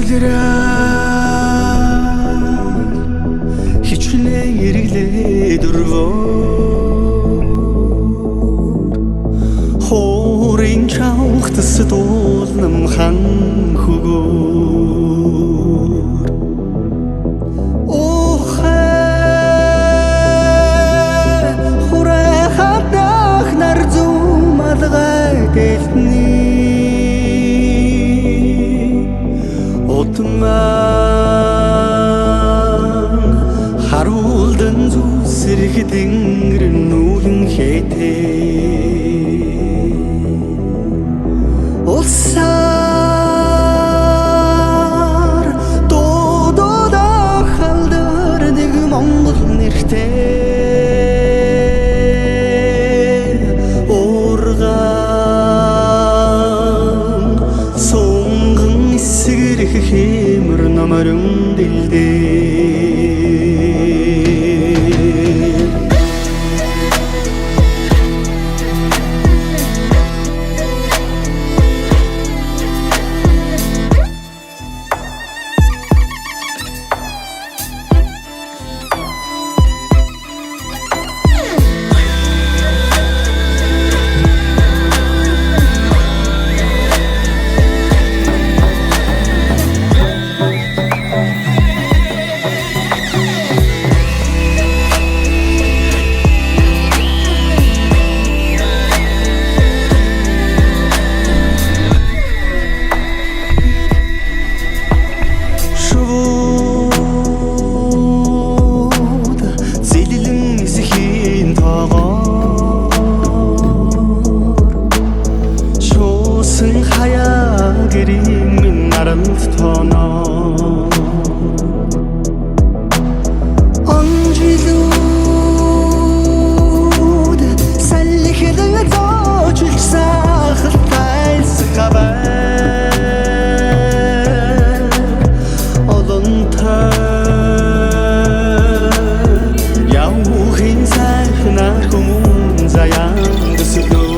Улиран хичнээн эриглээд өрвөө Хоорын чавхтас дуулнам хан хөгөөр Охэ хурэ хатах нар зумалгай дэлтний Отман харуулдан зүсэрхдэг нүүлэн хэтээ Улсаар дуудаа халдар нэг Монгол нэртэй Ургаан сонгон эсгэрэх хэмэр намаран дэлдээ Гэрийн наранд тоноо Онжилүүд салхилан зоочилж сахалтайс хабар Олонтой явахын сайхнаар хүмүүн заяан дэслөө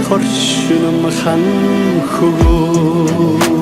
Хоршнам хан хөгөө